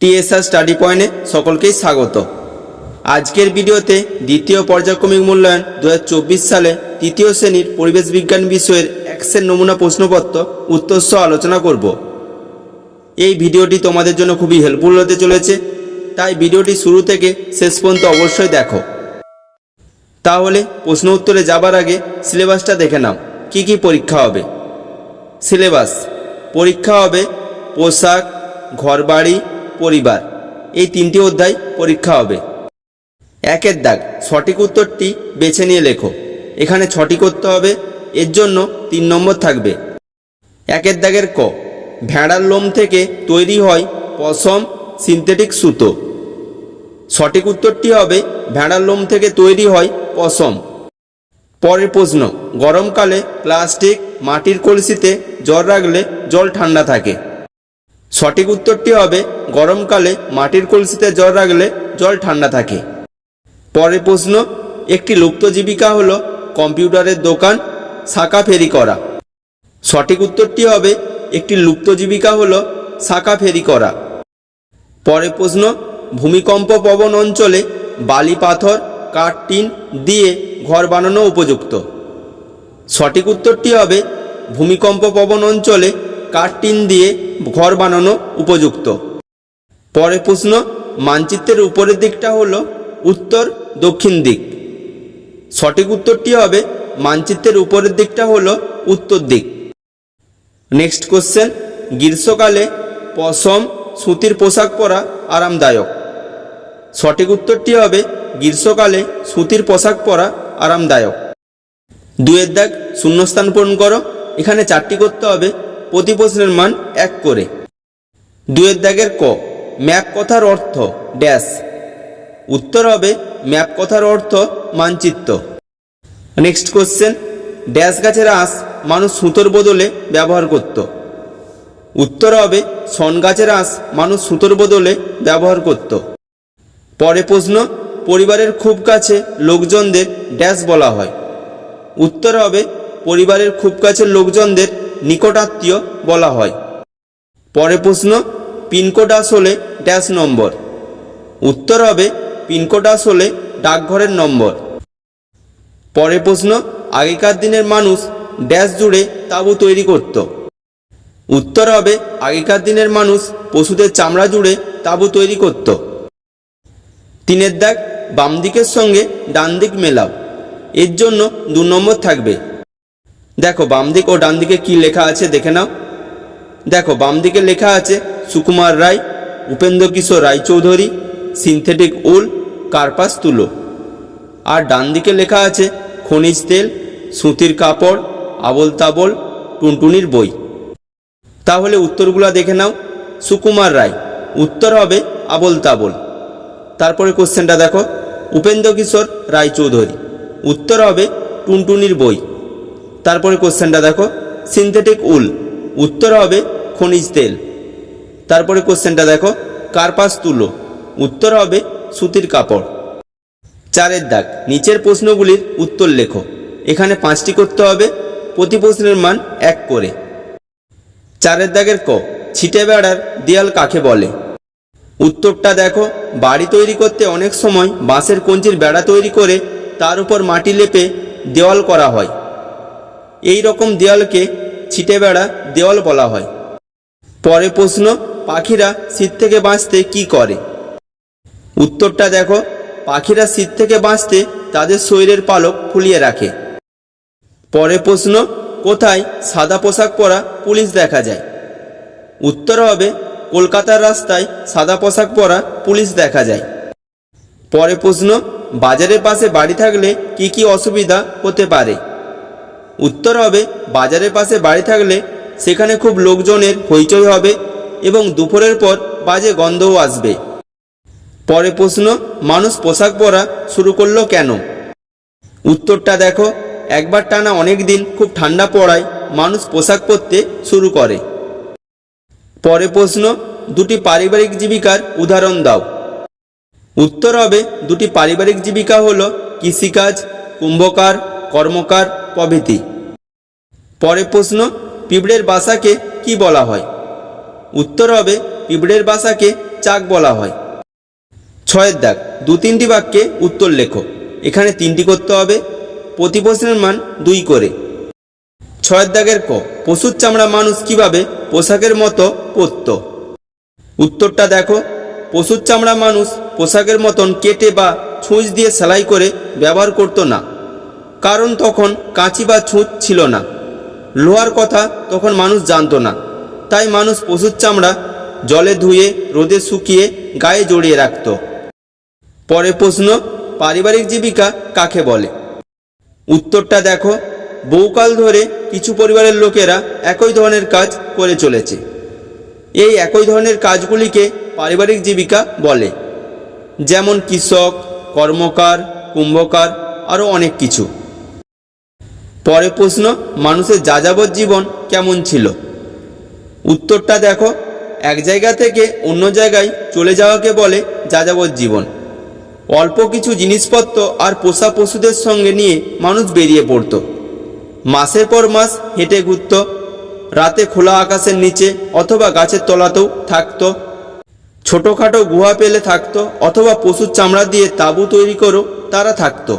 TSR study পয়েন্টে সকলকেই স্বাগত। আজকের ভিডিওতে দ্বিতীয় পর্যায়ক্রমিক মূল্যায়ন 2024 সালে তৃতীয় শ্রেণীর পরিবেশ বিজ্ঞান বিষয়ের এক্সের নমুনা প্রশ্নপত্র উত্তর সহ আলোচনা করব। এই ভিডিওটি তোমাদের জন্য খুবই হেল্পফুল হতে চলেছে, তাই ভিডিওটি শুরু থেকে শেষ পর্যন্ত অবশ্যই দেখো। তাহলে প্রশ্ন উত্তরে যাবার আগে সিলেবাসটা দেখে নাও, কি কি পরীক্ষা হবে। সিলেবাস: পরীক্ষা হবে পোশাক, ঘরবাড়ি, পরিবার, এই তিনটি অধ্যায় পরীক্ষা হবে। একের দাগ, সঠিক উত্তরটি বেছে নিয়ে লেখো। এখানে 6টি করতে হবে, এর জন্য 3 নম্বর থাকবে। একের দাগের ক, ভেড়ার লোম থেকে তৈরি হয় পশম সিনথেটিক সুতো। সঠিক উত্তরটি হবে ভেড়ার লোম থেকে তৈরি হয় পশম। পরের প্রশ্ন, গরমকালে প্লাস্টিক মাটির কলসিতে জল রাখলে জল ঠান্ডা থাকে। সঠিক উত্তরটি হবে গরমকালে মাটির কলসিতে জল রাখলে জল ঠান্ডা থাকে। পরের প্রশ্ন, একটি লুপ্ত জীবিকা হলো কম্পিউটারের দোকান শাখা ফেরি করা। সঠিক উত্তরটি হবে একটি লুপ্ত জীবিকা হলো শাখা ফেরি করা। পরের প্রশ্ন, ভূমিকম্প প্রবণ অঞ্চলে বালি পাথর কাঠ টিন দিয়ে ঘর বানানো উপযুক্ত। সঠিক উত্তরটি হবে ভূমিকম্প প্রবণ অঞ্চলে কাঠ টিন দিয়ে ঘর বানানো উপযুক্ত। পরের প্রশ্ন, মানচিত্রের উপরের দিকটা হলো উত্তর দক্ষিণ দিক। সঠিক উত্তরটি হবে মানচিত্রের উপরের দিকটা হলো উত্তর দিক। নেক্সট কোশ্চেন, গ্রীষ্মকালে পশম সুতির পোশাক পরা আরামদায়ক। সঠিক উত্তরটি হবে গ্রীষ্মকালে সুতির পোশাক পরা আরামদায়ক। 2 দাগ, শূন্যস্থান পূরণ করো। এখানে 4টি করতে হবে, প্রতি প্রশ্নের মান 1 করে। 2 দাগের ক, ম্যাপ কথার অর্থ ড্যাশ। উত্তর হবে ম্যাপ কথার অর্থ মানচিত্র। নেক্সট কোশ্চেন, ড্যাশ গাছের আঁশ মানুষ সুতোর বদলে ব্যবহার করত। উত্তর হবে শন গাছের আঁশ মানুষ সুতোর বদলে ব্যবহার করত। পরের প্রশ্ন, পরিবারের খুব কাছে লোকজনদের ড্যাশ বলা হয়। উত্তর হবে পরিবারের খুব কাছের লোকজনদের নিকটাত্মীয় বলা হয়। পরের প্রশ্ন, পিনকোড আসলে ড্যাশ নম্বর। উত্তর হবে পিনকোড আসলে ডাকঘরের নম্বর। পরের প্রশ্ন, আগেকার দিনের মানুষ ড্যাশ জুড়ে তাঁবু তৈরি করত। উত্তর হবে আগেকার দিনের মানুষ পশুদের চামড়া জুড়ে তাঁবু তৈরি করত। 3 দাগ, বাম দিকের সঙ্গে ডান দিক মেলাও। এর জন্য 2 নম্বর থাকবে। দেখো বাম দিক ও ডান দিকে কি লেখা আছে দেখে নাও। দেখো বাম দিকে লেখা আছে সুকুমার রায়, উপেন্দ্র কিশোর রায়চৌধুরী, সিনথেটিক উল, কার্পাস তুলো। আর ডান দিকে লেখা আছে খনিজ তেল, সুতির কাপড়, আবোল তাবোল, টুনটুনির বই। তাহলে উত্তরগুলো দেখে নাও। সুকুমার রায়, উত্তর হবে আবোল তাবোল। তারপরে কোশ্চেনটা দেখো, উপেন্দ্র কিশোর রায়চৌধুরী, উত্তর হবে টুনটুনির বই। তারপরে কোশ্চেনটা দেখো, সিনথেটিক উল, উত্তর হবে খনিজ তেল। তারপরে কোশ্চেনটা দেখো, কার্পাস তুলো, উত্তর হবে সুতির কাপড়। 4 দাগ, নিচের প্রশ্নগুলির উত্তর লেখো। এখানে 5টি করতে হবে, প্রতি প্রশ্নের মান 1 করে। 4 দাগের ক, ছিটে বেড়ার দেয়াল কাকে বলে। উত্তরটা দেখো, বাড়ি তৈরি করতে অনেক সময় বাঁশের কঞ্চির বেড়া তৈরি করে তার উপর মাটি লেপে দেওয়াল করা হয়। এই রকম দেওয়ালকে ছিটে বেড়া দেওয়াল বলা হয়। পরের প্রশ্ন, পাখিরা শীত থেকে বাঁচতে কি করে। উত্তরটা দেখো, পাখিরা শীত থেকে বাঁচতে তাদের শরীরের পালক ফুলিয়ে রাখে। পরের প্রশ্ন, কোথায় সাদা পোশাক পরা পুলিশ দেখা যায়। উত্তর হবে কলকাতার রাস্তায় সাদা পোশাক পরা পুলিশ দেখা যায়। পরের প্রশ্ন, বাজারের পাশে বাড়ি থাকলে কি কি অসুবিধা হতে পারে। উত্তর হবে বাজারের পাশে বাড়ি থাকলে সেখানে খুব লোকজনের হইচই হবে এবং দুপুরের পর বাজে গন্ধও আসবে। পরের প্রশ্ন, মানুষ পোশাক পরা শুরু করলো কেন। উত্তরটা দেখো, একবার টানা অনেক দিন খুব ঠান্ডা পড়ায় মানুষ পোশাক পরতে শুরু করে। পরের প্রশ্ন, 2টি পারিবারিক জীবিকার উদাহরণ দাও। উত্তর হবে 2টি পারিবারিক জীবিকা হলো কৃষিকাজ, কুম্ভকার, কর্মকার প্রভৃতি। পরের প্রশ্ন, পিঁপড়ের বাসাকে কি বলা হয়। উত্তর হবে পিঁপড়ের বাসাকে চাক বলা হয়। 6 দাগ, 2-3টি বাক্যে উত্তর লেখো। এখানে 3টি করতে হবে, প্রতি প্রশ্নের মান 2 করে। 6 দাগের ক, পশুর চামড়া মানুষ কিভাবে পোশাকের মতো পরত? উত্তরটা দেখো, পশুর চামড়া মানুষ পোশাকের মতন কেটে বা ছুঁচ দিয়ে সেলাই করে ব্যবহার করত না, কারণ তখন কাঁচি বা ছুঁচ ছিল না। লোহার কথা তখন মানুষ জানতো না, তাই মানুষ পশুর চামড়া জলে ধুয়ে রোদে শুকিয়ে গায়ে জড়িয়ে রাখত। পরের প্রশ্ন, পারিবারিক জীবিকা কাকে বলে? উত্তরটা দেখো, বহুকাল ধরে কিছু পরিবারের লোকেরা একই ধরনের কাজ করে চলেছে। এই একই ধরনের কাজগুলিকে পারিবারিক জীবিকা বলে, যেমন কৃষক, কর্মকার, কুম্ভকার, আরও অনেক কিছু। পরের প্রশ্ন, মানুষের যাযাবর জীবন কেমন ছিল? উত্তরটা দেখো, এক জায়গা থেকে অন্য জায়গায় চলে যাওয়াকে বলে যাযাবর জীবন। অল্প কিছু জিনিসপত্র আর পোষা পশুদের সঙ্গে নিয়ে মানুষ বেরিয়ে পড়ত। মাসের পর মাস হেঁটে ঘুরত, রাতে খোলা আকাশের নিচে অথবা গাছের তলাতেও থাকত, ছোটোখাটো গুহা পেলে থাকত, অথবা পশুর চামড়া দিয়ে তাঁবু তৈরি করেও তারা থাকত।